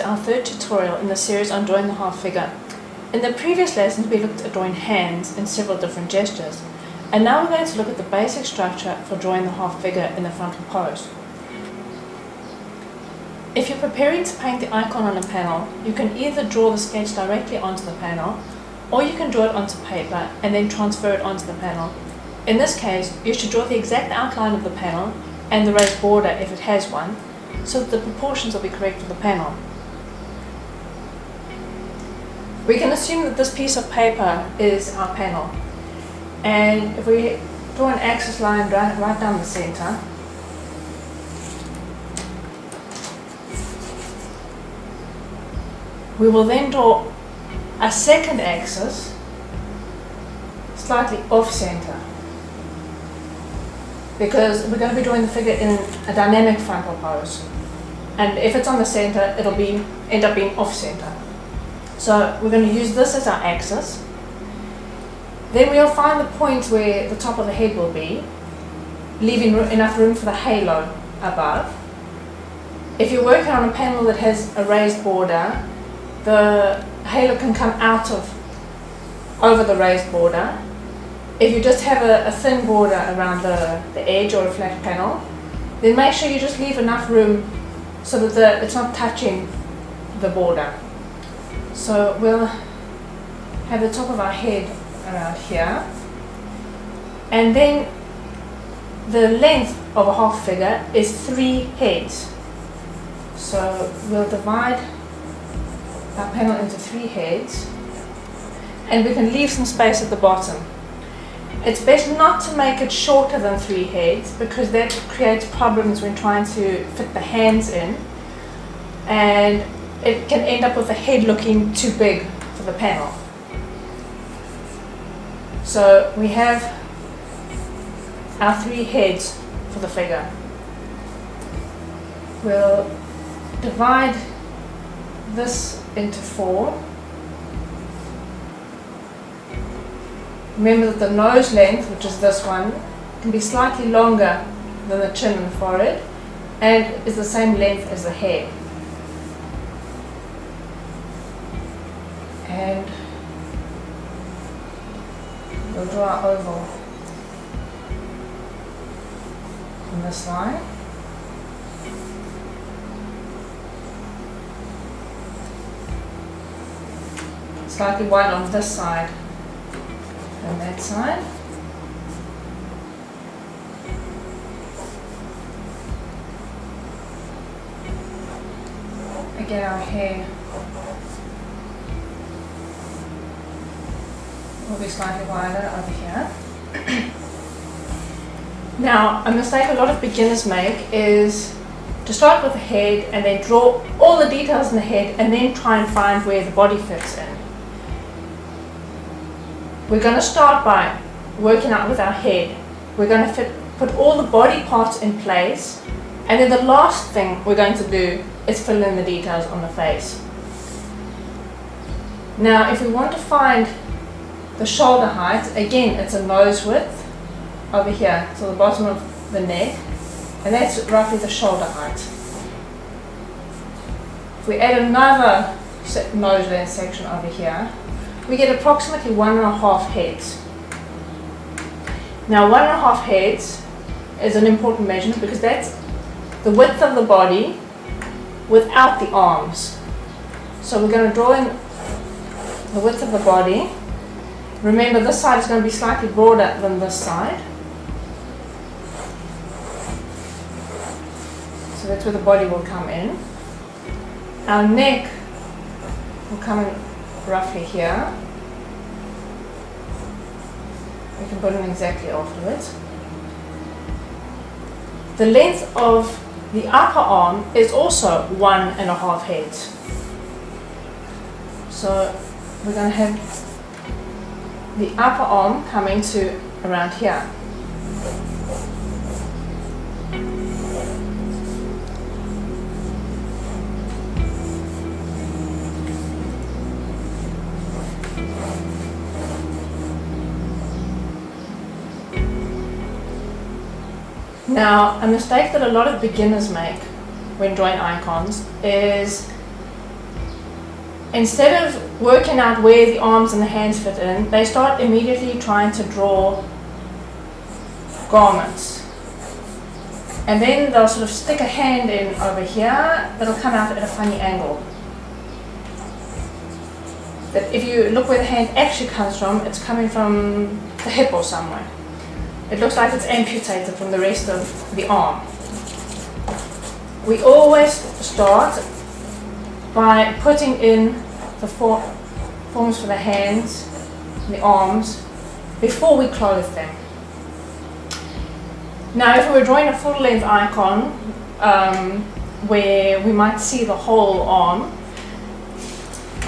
to our third tutorial in the series on drawing the half figure. In the previous lessons we looked at drawing hands in several different gestures, and now we're going to look at the basic structure for drawing the half figure in the frontal pose. If you're preparing to paint the icon on a panel, you can either draw the sketch directly onto the panel, or you can draw it onto paper and then transfer it onto the panel. In this case, you should draw the exact outline of the panel and the raised border if it has one, so that the proportions will be correct for the panel. We can assume that this piece of paper is our panel, and if we draw an axis line right down the center, we will then draw a second axis slightly off center, because we're going to be drawing the figure in a dynamic frontal pose, and if it's on the center it'll end up being off center. So we're going to use this as our axis. Then we'll find the point where the top of the head will be, leaving enough room for the halo above. If you're working on a panel that has a raised border, the halo can come out over the raised border. If you just have a thin border around the edge or a flat panel, then make sure you just leave enough room so that it's not touching the border. So we'll have the top of our head around here, and then the length of a half figure is 3 heads. So we'll divide our panel into 3 heads, and we can leave some space at the bottom. It's best not to make it shorter than 3 heads, because that creates problems when trying to fit the hands in, and it can end up with the head looking too big for the panel. So we have our 3 heads for the figure. We'll divide this into 4. Remember that the nose length, which is this one, can be slightly longer than the chin and forehead, and is the same length as the head. And we'll draw our oval on this line. Slightly wide on this side and that side. Again, our hair will be slightly wider over here. Now, a mistake a lot of beginners make is to start with the head and then draw all the details in the head and then try and find where the body fits in. We're going to start by working out with our head. We're going to put all the body parts in place, and then the last thing we're going to do is fill in the details on the face. Now, if we want to find the shoulder height, again, it's a nose width over here, so the bottom of the neck, and that's roughly the shoulder height. If we add another nose length section over here, we get approximately 1.5 heads. Now, 1.5 heads is an important measurement because that's the width of the body without the arms. So we're going to draw in the width of the body. Remember, this side is going to be slightly broader than this side. So that's where the body will come in. Our neck will come in roughly here. We can put in exactly afterwards. The length of the upper arm is also 1.5 heads. So we're going to have the upper arm coming to around here. Now, a mistake that a lot of beginners make when drawing icons is instead of working out where the arms and the hands fit in, they start immediately trying to draw garments. And then they'll sort of stick a hand in over here that'll come out at a funny angle. But if you look where the hand actually comes from, it's coming from the hip or somewhere. It looks like it's amputated from the rest of the arm. We always start by putting in the forms for the hands and the arms before we clothe them. Now, if we were drawing a full-length icon where we might see the whole arm,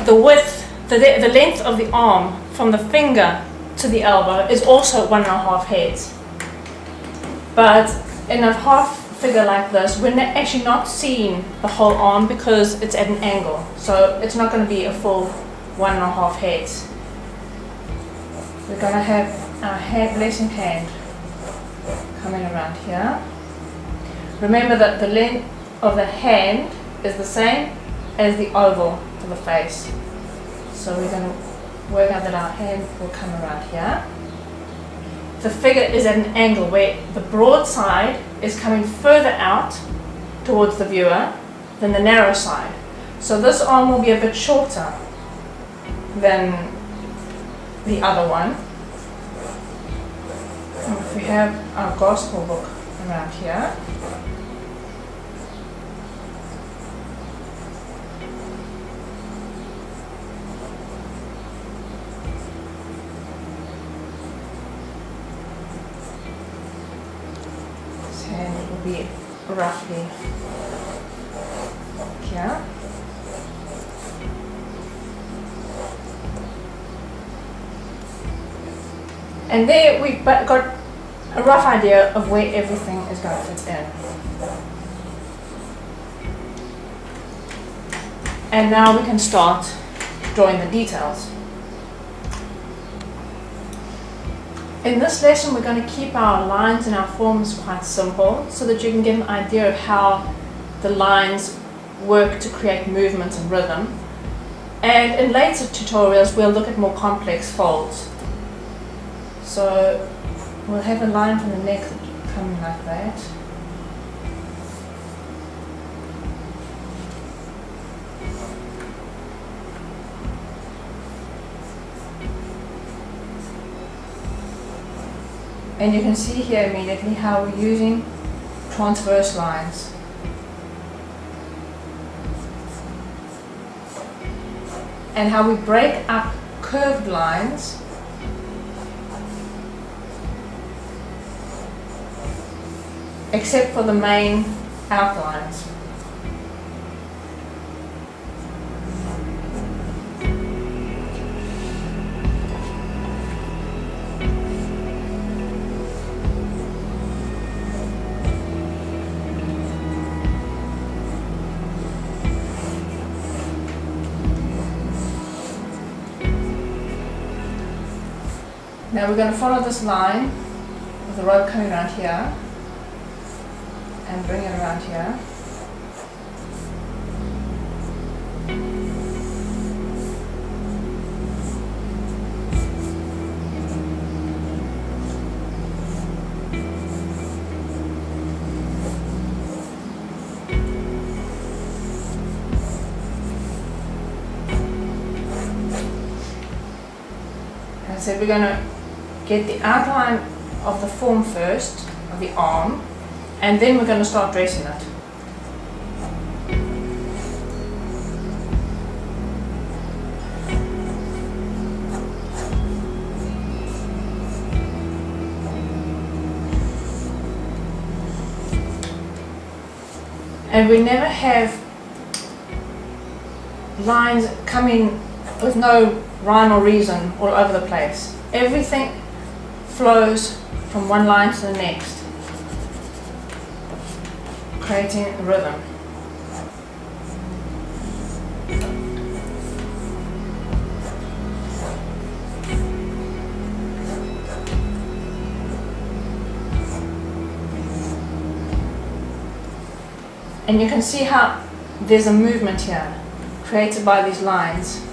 the length of the arm from the finger to the elbow is also 1.5 heads. But in a half figure like this, we're actually not seeing the whole arm because it's at an angle. So it's not going to be a full 1.5 heads. We're going to have our blessing hand coming around here. Remember that the length of the hand is the same as the oval for the face. So we're going to work out that our hand will come around here. The figure is at an angle where the broad side is coming further out towards the viewer than the narrow side. So this arm will be a bit shorter than the other one. And if we have our gospel book around here, this hand will be roughly here. And there we've got a rough idea of where everything is going to fit in. And now we can start drawing the details. In this lesson, we're going to keep our lines and our forms quite simple so that you can get an idea of how the lines work to create movement and rhythm. And in later tutorials, we'll look at more complex folds. So we'll have a line from the neck coming like that. And you can see here immediately how we're using transverse lines. And how we break up curved lines except for the main outlines. Now we're going to follow this line with the rope coming around here and bring it around here. And so we're going to get the outline of the form first, of the arm, and then we're going to start dressing it. And we never have lines coming with no rhyme or reason all over the place. Everything flows from one line to the next, creating a rhythm. And you can see how there's a movement here created by these lines.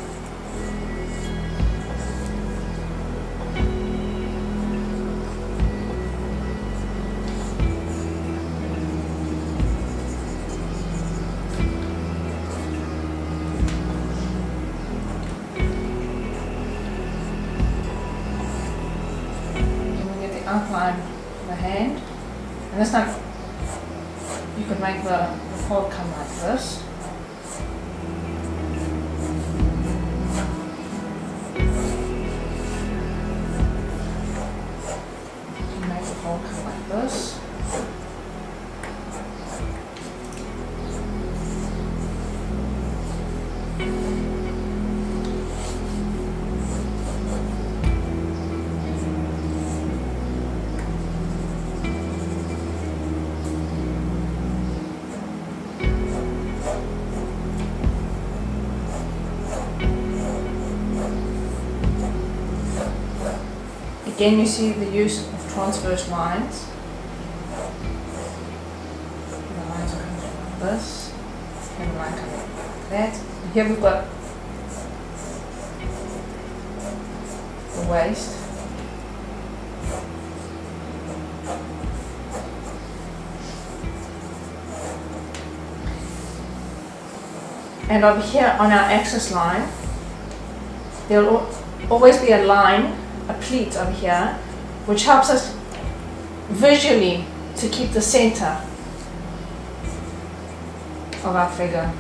Outline the hand, and this time you could make the fold come like this. You can make the fold come like this. Again, you see the use of transverse lines. The lines are coming like this, and the line coming like that. And here we've got the waist. And over here on our axis line, there will always be a line, a pleat over here, which helps us visually to keep the center of our figure.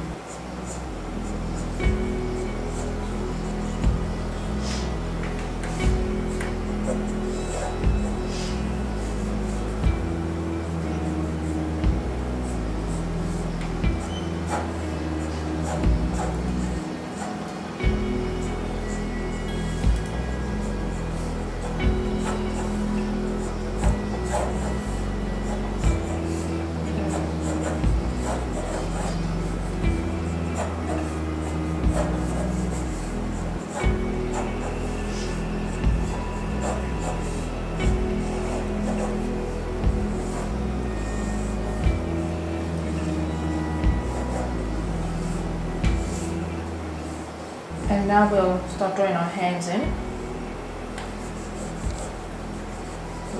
And now we'll start drawing our hands in.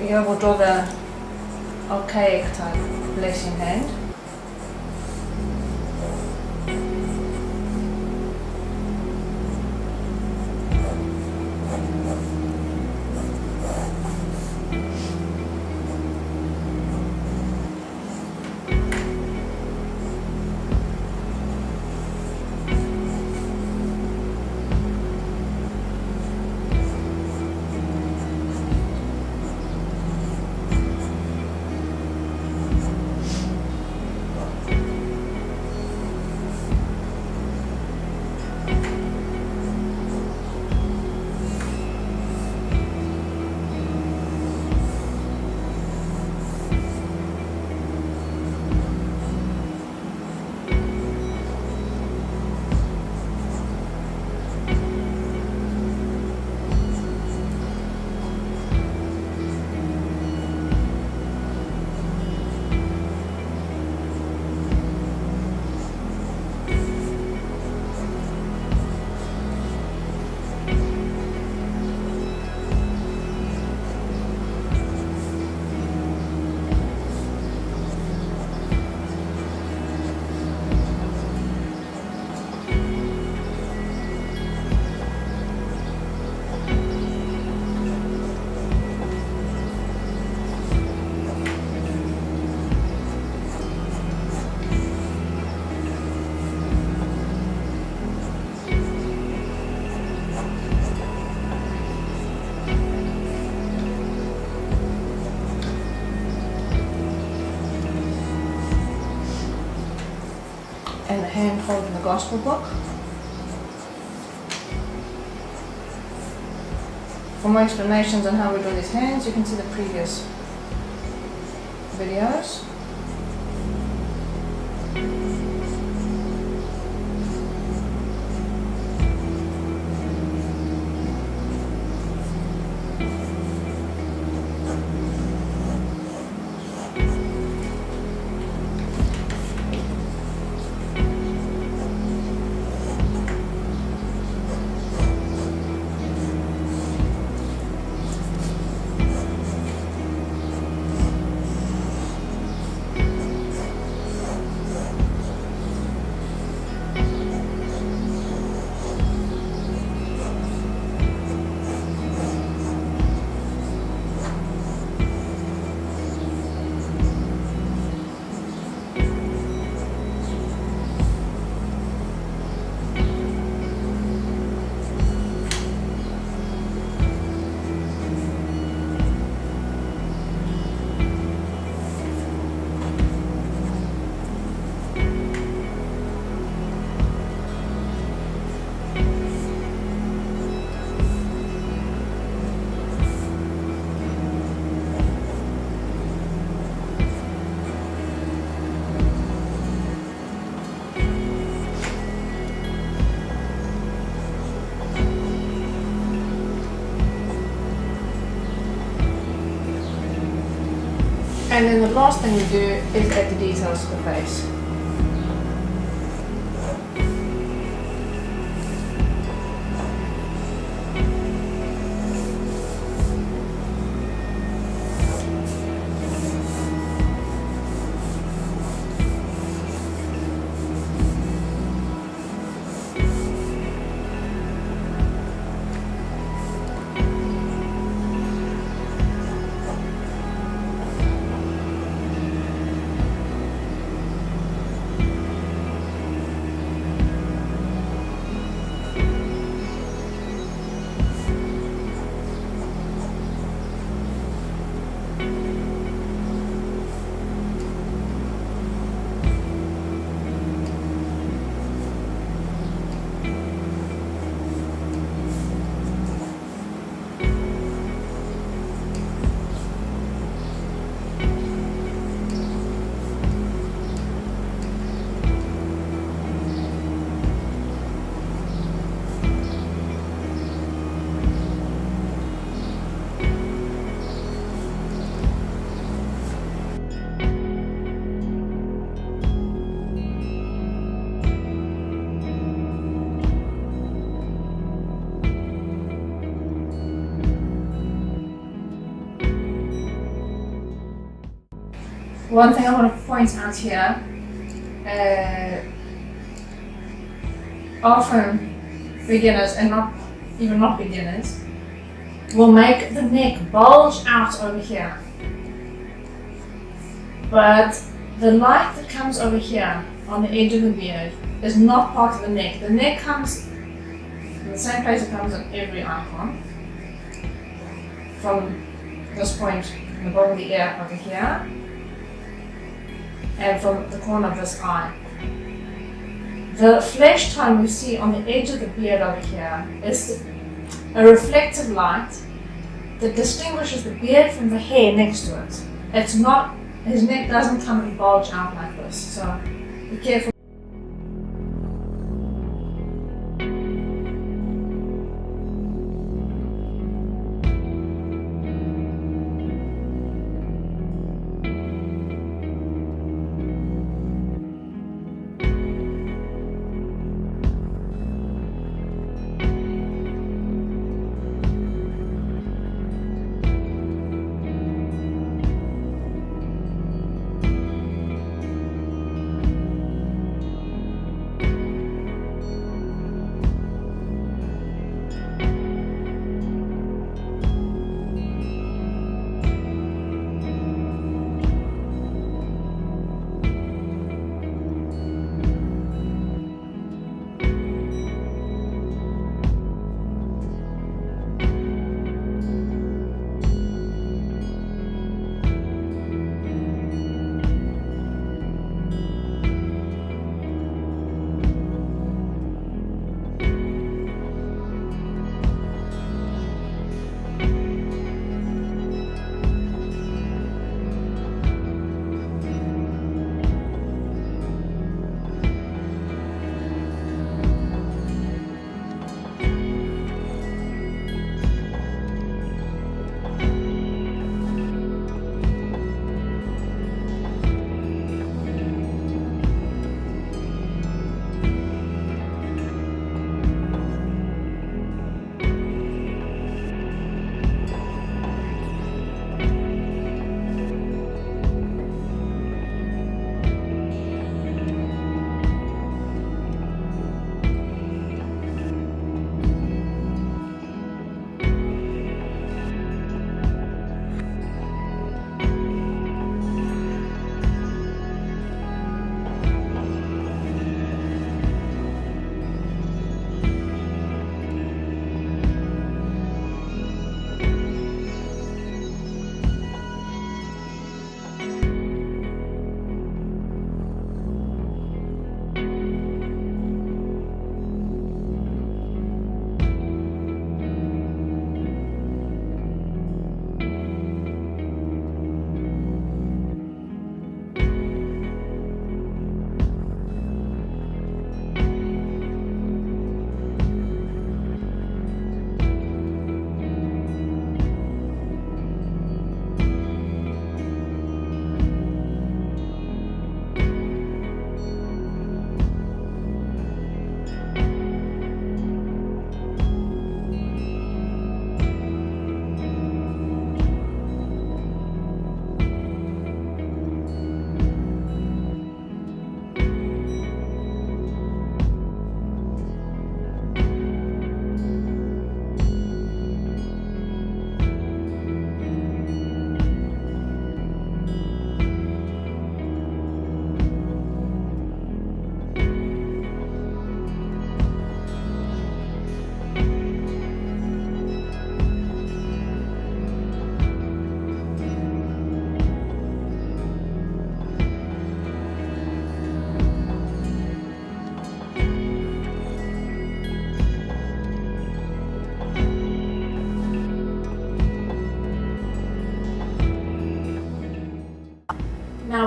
Here we'll draw the archaic type blessing hand. And the hand holding the gospel book. For more explanations on how we draw these hands, you can see the previous videos. And then the last thing we do is add the details to the face. One thing I want to point out here, often beginners, and not beginners, will make the neck bulge out over here. But the light that comes over here on the edge of the beard is not part of the neck. The neck comes in the same place it comes in every icon. From this point in the bottom of the ear over here, and from the corner of this eye. The flesh tone we see on the edge of the beard over here is a reflective light that distinguishes the beard from the hair next to it. It's not, his neck doesn't come and bulge out like this, so be careful.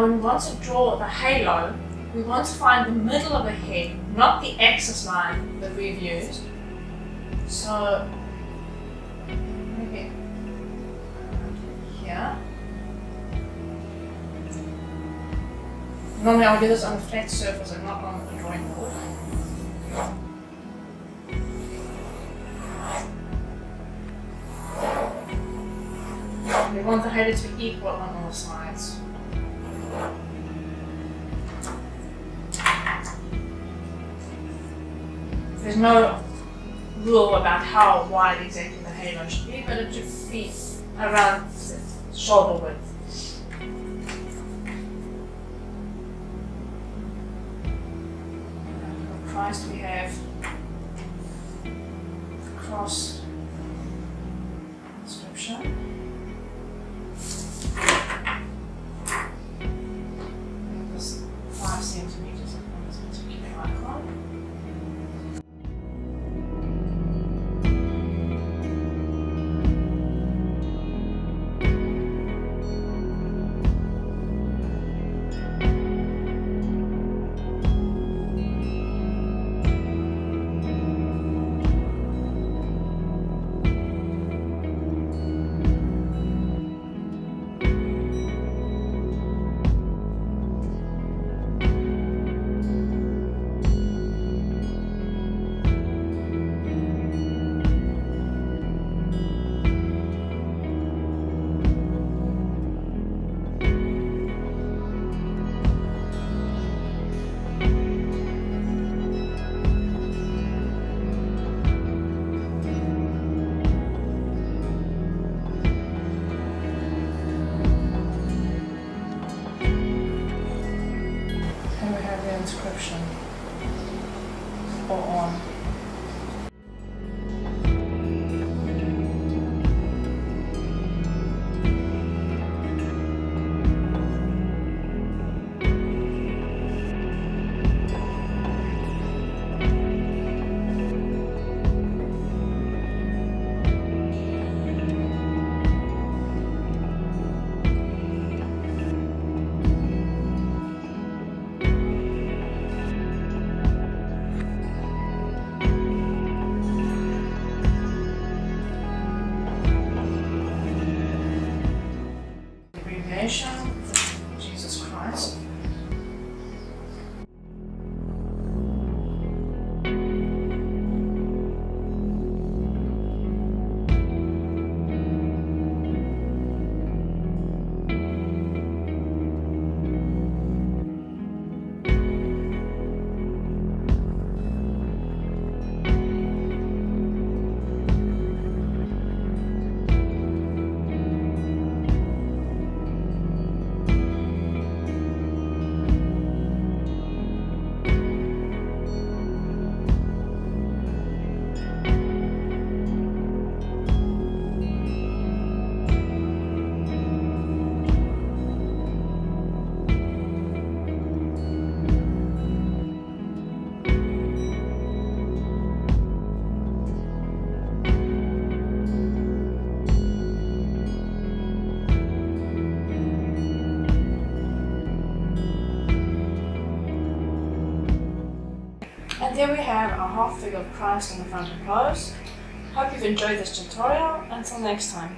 when we want to draw the halo, we want to find the middle of the head, not the axis line that we've used. So, maybe here. Normally I would do this on a flat surface and not on a drawing board. We want the halo to be equal on all sides. There's no rule about how wide exactly the halo should be, but it should be around shoulder width. For Christ, we have the cross inscription. This 5 centimeters on this particular icon. Inscription or on. Jesus Christ. And there we have a half figure of Christ in the frontal pose. Hope you've enjoyed this tutorial. Until next time.